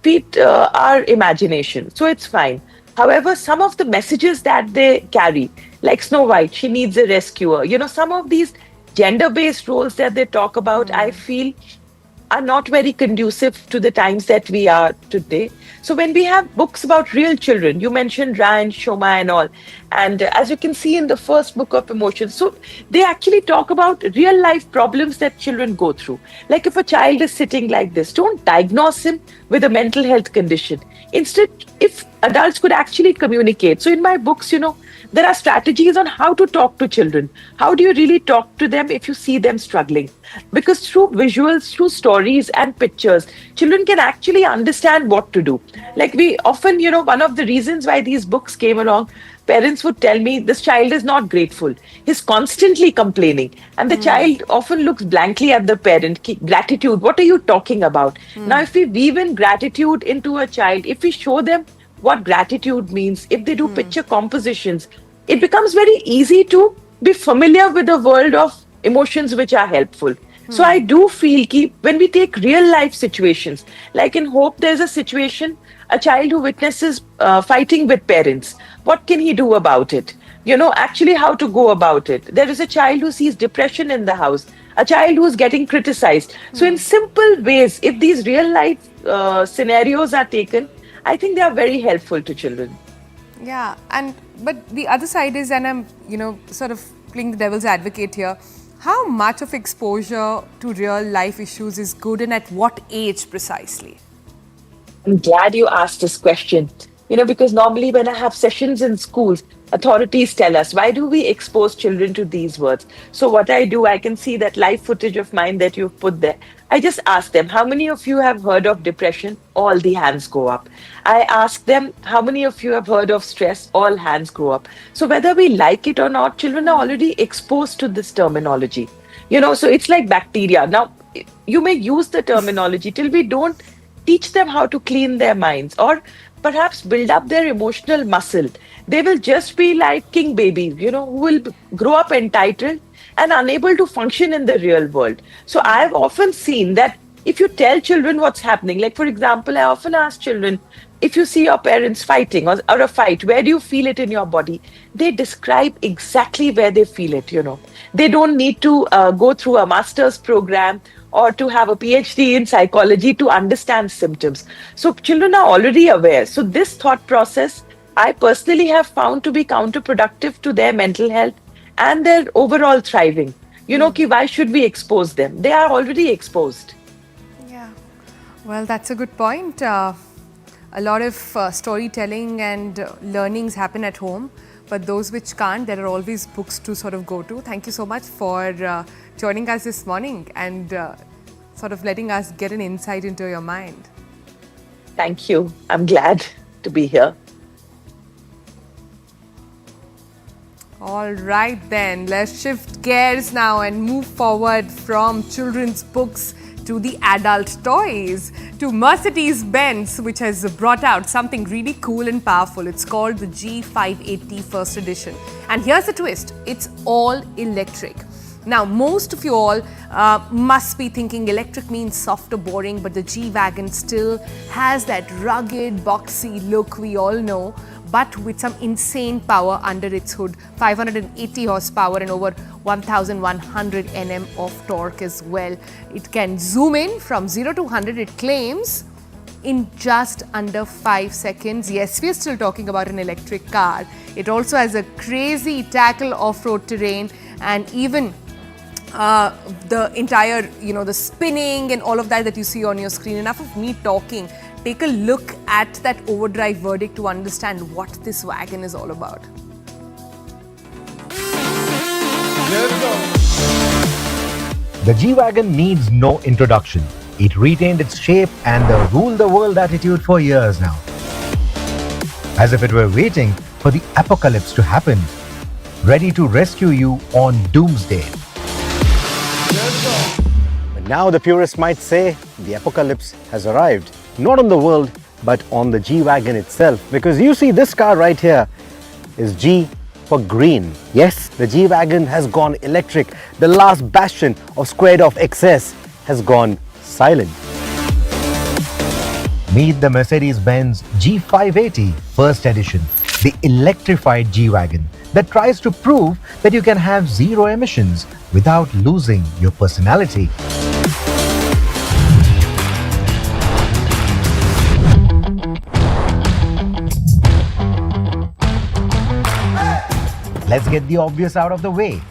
feed our imagination. So it's fine. However, some of the messages that they carry, like Snow White, she needs a rescuer. Some of these gender-based roles that they talk about, I feel are not very conducive to the times that we are today. So when we have books about real children, you mentioned Ryan, Shoma and all, and as you can see in the first book of Emotions, so they actually talk about real life problems that children go through. Like if a child is sitting like this, don't diagnose him with a mental health condition. Instead, if adults could actually communicate. So in my books, there are strategies on how to talk to children. How do you really talk to them if you see them struggling? Because through visuals, through stories and pictures, children can actually understand what to do. Like we often, one of the reasons why these books came along, parents would tell me, this child is not grateful. He's constantly complaining. And the child often looks blankly at the parent. Gratitude, what are you talking about? Now, if we weave in gratitude into a child, if we show them what gratitude means, if they do picture compositions, it becomes very easy to be familiar with the world of emotions which are helpful. So I do feel when we take real life situations, like in Hope, there's a situation, a child who witnesses fighting with parents. What can he do about it? Actually how to go about it. There is a child who sees depression in the house, a child who's getting criticized. So in simple ways, if these real life scenarios are taken, I think they are very helpful to children. Yeah, but the other side is, and I'm, sort of playing the devil's advocate here, how much of exposure to real life issues is good and at what age precisely? I'm glad you asked this question. Because normally when I have sessions in schools, authorities tell us, why do we expose children to these words? So what I do, I can see that live footage of mine that you've put there. I just ask them, how many of you have heard of depression? All the hands go up. I ask them, how many of you have heard of stress? All hands go up. So whether we like it or not, children are already exposed to this terminology. So it's like bacteria. Now, you may use the terminology till we don't teach them how to clean their minds or perhaps build up their emotional muscle. They will just be like king babies, who will grow up entitled and unable to function in the real world. So I've often seen that if you tell children what's happening, like for example, I often ask children, if you see your parents fighting or a fight, where do you feel it in your body? They describe exactly where they feel it, They don't need to go through a master's program or to have a PhD in psychology to understand symptoms. So children are already aware. So this thought process, I personally have found to be counterproductive to their mental health and their overall thriving. Why should we expose them? They are already exposed. Yeah, well, that's a good point. A lot of storytelling and learnings happen at home, but those which can't, there are always books to sort of go to. Thank you so much for joining us this morning and sort of letting us get an insight into your mind. Thank you. I'm glad to be here. All right then, let's shift gears now and move forward from children's books to the adult toys, to Mercedes-Benz, which has brought out something really cool and powerful. It's called the G580 First Edition. And here's the twist, it's all electric. Now, most of you all must be thinking electric means soft or boring, but the G-Wagon still has that rugged, boxy look we all know, but with some insane power under its hood, 580 horsepower and over 1100 Nm of torque as well. It can zoom in from 0 to 100, it claims, in just under 5 seconds. Yes, we are still talking about an electric car. It also has a crazy tackle off-road terrain, and even the entire, the spinning and all of that you see on your screen. Enough of me talking. Take a look at that overdrive verdict to understand what this wagon is all about. The G-Wagon needs no introduction. It retained its shape and the rule the world attitude for years now. As if it were waiting for the apocalypse to happen, ready to rescue you on doomsday. But now the purists might say the apocalypse has arrived. Not on the world, but on the G-Wagon itself. Because you see, this car right here is G for green. Yes, the G-Wagon has gone electric. The last bastion of squared-off excess has gone silent. Meet the Mercedes-Benz G580 First Edition, the electrified G-Wagon that tries to prove that you can have zero emissions without losing your personality. Let's get the obvious out of the way.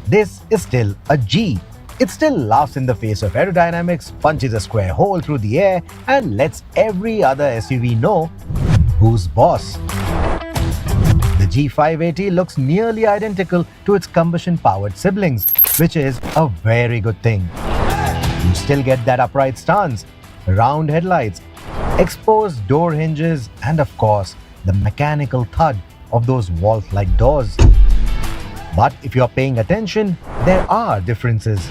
This is still a G. It still laughs in the face of aerodynamics, punches a square hole through the air, and lets every other SUV know who's boss. The G580 looks nearly identical to its combustion-powered siblings, which is a very good thing. You still get that upright stance, round headlights, exposed door hinges, and of course, the mechanical thud of those vault-like doors. But if you're paying attention, there are differences.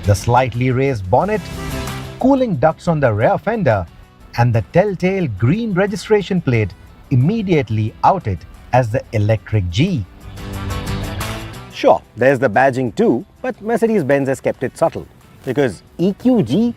The slightly raised bonnet, cooling ducts on the rear fender, and the telltale green registration plate immediately out it as the electric G. Sure, there's the badging too, but Mercedes-Benz has kept it subtle. Because EQG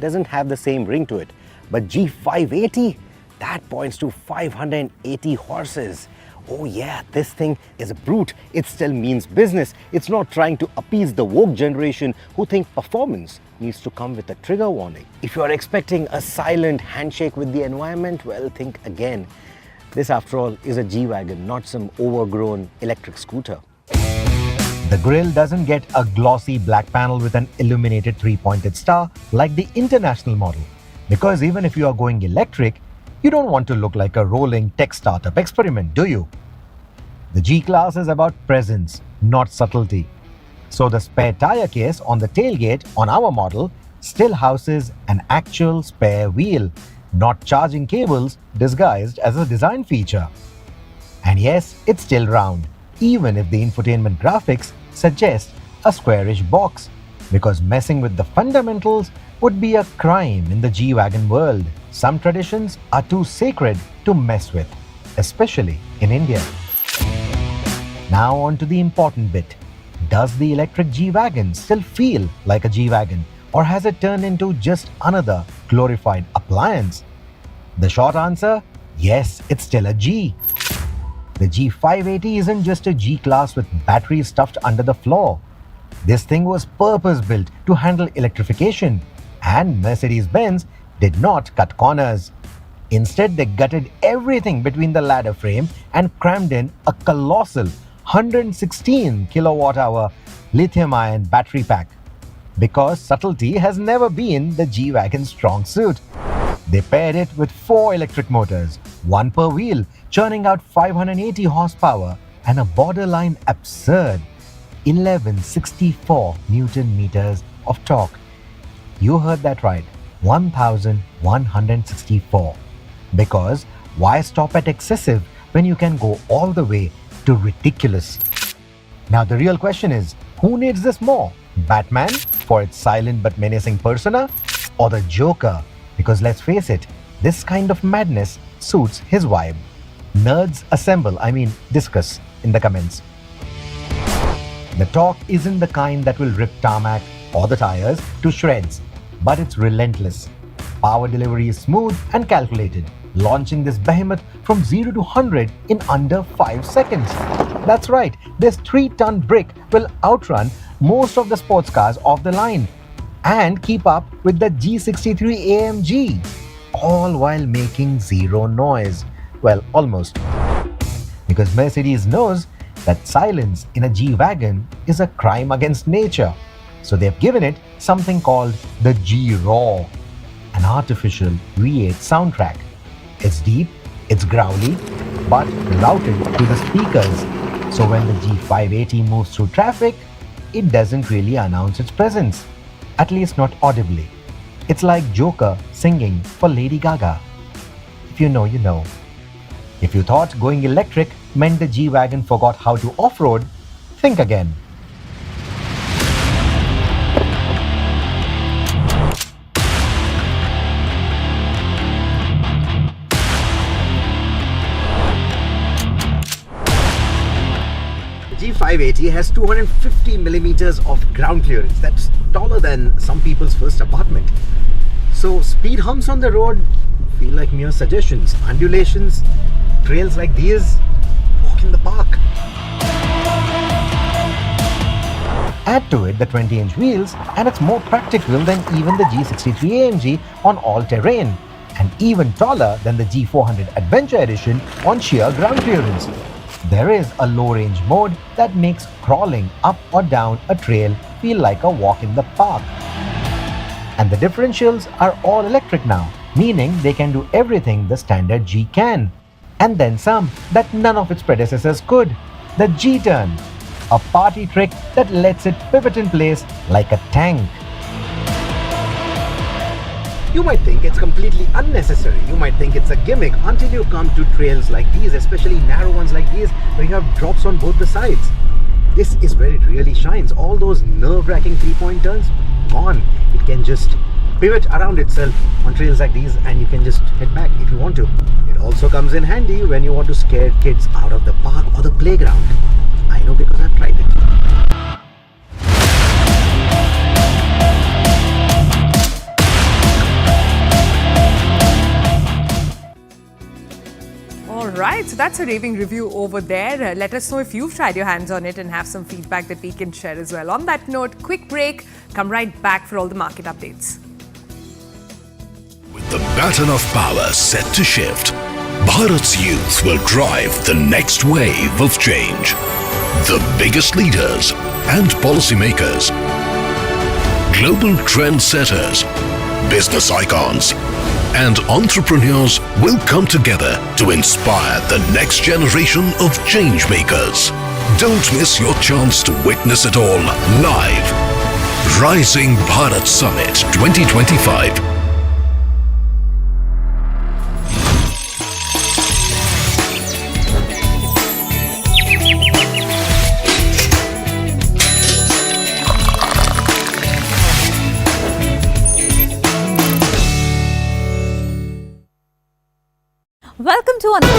doesn't have the same ring to it. But G580, that points to 580 horses. Oh yeah, this thing is a brute. It still means business. It's not trying to appease the woke generation who think performance needs to come with a trigger warning. If you're expecting a silent handshake with the environment, well, think again. This, after all, is a G-Wagon, not some overgrown electric scooter. The grille doesn't get a glossy black panel with an illuminated three-pointed star like the international model. Because even if you are going electric, you don't want to look like a rolling tech startup experiment, do you? The G-Class is about presence, not subtlety. So the spare tire case on the tailgate on our model still houses an actual spare wheel, not charging cables disguised as a design feature. And yes, it's still round, even if the infotainment graphics suggest a squarish box, because messing with the fundamentals would be a crime in the G-Wagon world. Some traditions are too sacred to mess with, especially in India. Now on to the important bit. Does the electric G-Wagon still feel like a G-Wagon, or has it turned into just another glorified appliance? The short answer, yes, it's still a G. The G580 isn't just a G-Class with batteries stuffed under the floor. This thing was purpose-built to handle electrification, and Mercedes-Benz did not cut corners. Instead, they gutted everything between the ladder frame and crammed in a colossal 116 kilowatt-hour lithium-ion battery pack. Because subtlety has never been the G-Wagon's strong suit. They paired it with 4 electric motors, one per wheel, churning out 580 horsepower and a borderline absurd 1164 Newton meters of torque. You heard that right. 1164. Because why stop at excessive when you can go all the way to ridiculous? Now the real question is, who needs this more? Batman for its silent but menacing persona, or the Joker? Because let's face it, this kind of madness suits his vibe. Nerds assemble, discuss in the comments. The talk isn't the kind that will rip tarmac or the tires to shreds, but it's relentless. Power delivery is smooth and calculated, launching this behemoth from 0 to 100 in under 5 seconds. That's right, this 3-ton brick will outrun most of the sports cars off the line and keep up with the G63 AMG, all while making zero noise. Well, almost. Because Mercedes knows that silence in a G-Wagon is a crime against nature. So they've given it something called the G-Raw, an artificial V8 soundtrack. It's deep, it's growly, but routed to the speakers. So when the G580 moves through traffic, it doesn't really announce its presence. At least not audibly. It's like Joker singing for Lady Gaga. If you know, you know. If you thought going electric meant the G-Wagon forgot how to off-road, think again. G580 has 250 millimeters of ground clearance. That's taller than some people's first apartment. So speed humps on the road feel like mere suggestions. Undulations, trails like these, walk in the park. Add to it the 20-inch wheels and it's more practical than even the G63 AMG on all-terrain, and even taller than the G400 Adventure Edition on sheer ground clearance. There is a low-range mode that makes crawling up or down a trail feel like a walk in the park. And the differentials are all electric now, meaning they can do everything the standard G can. And then some that none of its predecessors could. The G-turn, a party trick that lets it pivot in place like a tank. You might think it's completely unnecessary. You might think it's a gimmick until you come to trails like these, especially narrow ones like these, where you have drops on both the sides. This is where it really shines. All those nerve-wracking 3-point turns, gone. It can just pivot around itself on trails like these and you can just head back if you want to. It also comes in handy when you want to scare kids out of the park or the playground. I know because I've tried it. Alright, so that's a raving review over there. Let us know if you've tried your hands on it and have some feedback that we can share as well. On that note, quick break. Come right back for all the market updates. With the baton of power set to shift, Bharat's youth will drive the next wave of change. The biggest leaders and policymakers, global trendsetters, business icons, and entrepreneurs will come together to inspire the next generation of change makers. Don't miss your chance to witness it all live. Rising Bharat Summit 2025. Welcome to another.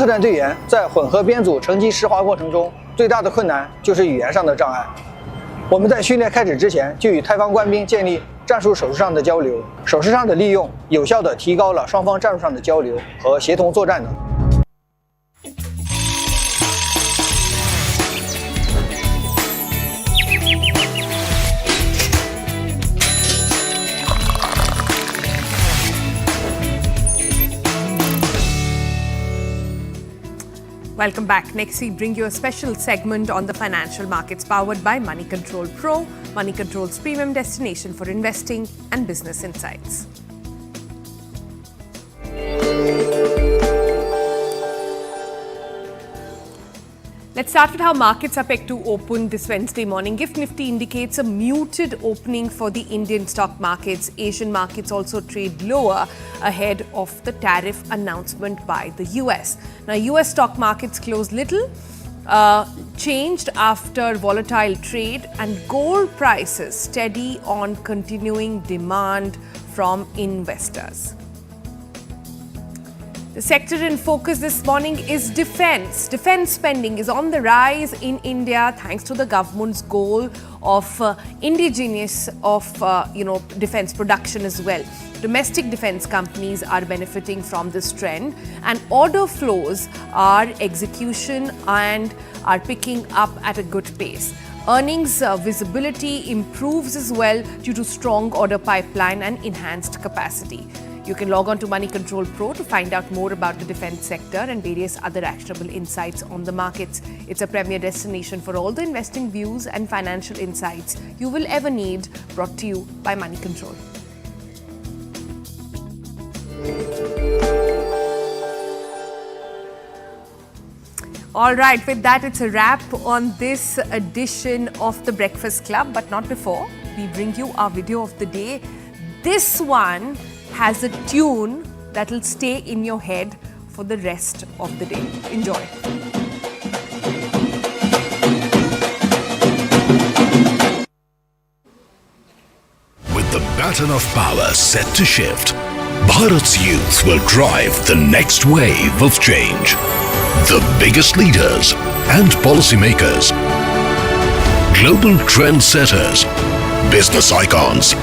特战队员在混合编组乘机实滑过程中，最大的困难就是语言上的障碍。我们在训练开始之前，就与太方官兵建立战术手势上的交流，手势上的利用有效地提高了双方战术上的交流和协同作战能力。Welcome back. Next, we bring you a special segment on the financial markets powered by Money Control Pro, Money Control's premium destination for investing and business insights. Let's start with how markets are pegged to open this Wednesday morning. GIFT Nifty indicates a muted opening for the Indian stock markets. Asian markets also trade lower ahead of the tariff announcement by the US. Now, US stock markets closed little, changed after volatile trade, and gold prices steady on continuing demand from investors. The sector in focus this morning is defense. Defense spending is on the rise in India thanks to the government's goal of indigenous defense production as well. Domestic defense companies are benefiting from this trend, and order flows are execution and are picking up at a good pace. Earnings visibility improves as well due to strong order pipeline and enhanced capacity. You can log on to Money Control Pro to find out more about the defense sector and various other actionable insights on the markets. It's a premier destination for all the investing views and financial insights you will ever need, brought to you by Money Control. All right, with that, it's a wrap on this edition of the Breakfast Club, but not before we bring you our video of the day. This one has a tune that will stay in your head for the rest of the day. Enjoy. With the baton of power set to shift, Bharat's youth will drive the next wave of change. The biggest leaders and policymakers, global trendsetters, business icons,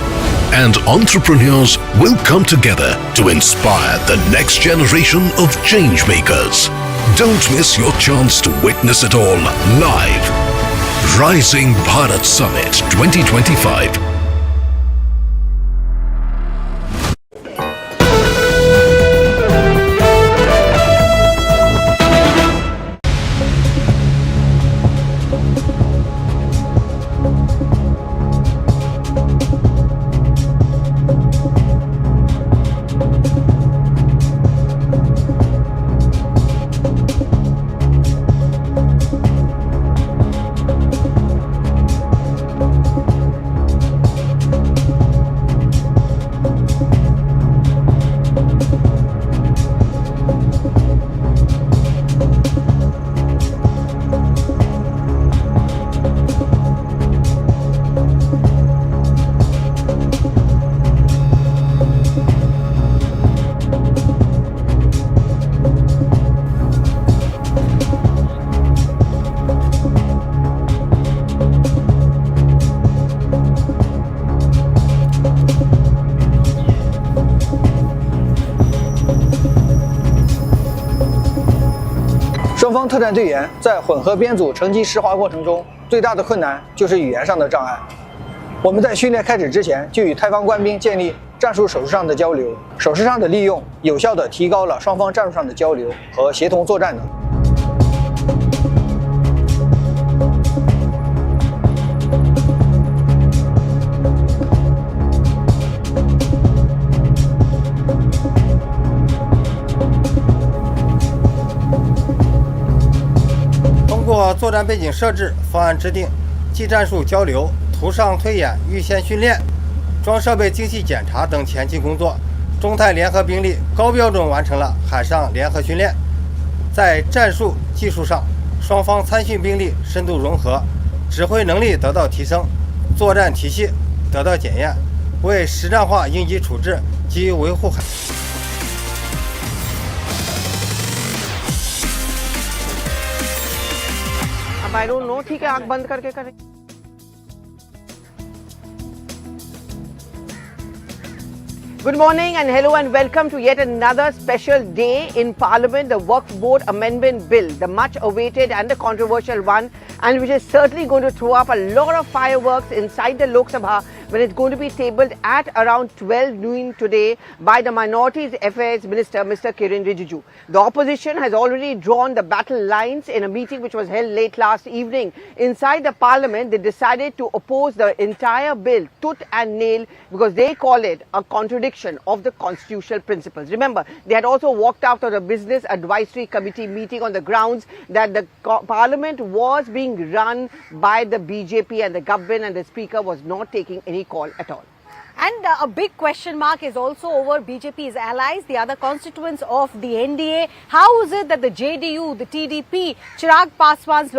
and entrepreneurs will come together to inspire the next generation of changemakers. Don't miss your chance to witness it all live. Rising Bharat Summit 2025.双方特战队员在混合编组乘机实滑过程中，最大的困难就是语言上的障碍。我们在训练开始之前，就与太方官兵建立战术手势上的交流，手势上的利用有效地提高了双方战术上的交流和协同作战能力。通过作战背景设置、方案制定、技战术交流、图上推演、预先训练、装设备精细检查等前期工作，中泰联合兵力高标准完成了海上联合训练。在战术技术上，双方参训兵力深度融合，指挥能力得到提升，作战体系得到检验，为实战化应急处置及维护海。अब I don't know, ठीक है आंख बंद करके करें. Good morning and hello and welcome to yet another special day in Parliament, the Waqf Board Amendment Bill, the much awaited and the controversial one, and which is certainly going to throw up a lot of fireworks inside the Lok Sabha when it's going to be tabled at around 12 noon today by the Minorities Affairs Minister, Mr. Kiren Rijiju. The opposition has already drawn the battle lines in a meeting which was held late last evening. Inside the Parliament, they decided to oppose the entire bill, tooth and nail, because they call it a contradiction of the constitutional principles. Remember, they had also walked out of the Business Advisory Committee meeting on the grounds that the Parliament was being run by the BJP and the government, and the Speaker was not taking any call at all. And a big question mark is also over BJP's allies, the other constituents of the NDA. How is it that the JDU, the TDP, Chirag Paswan's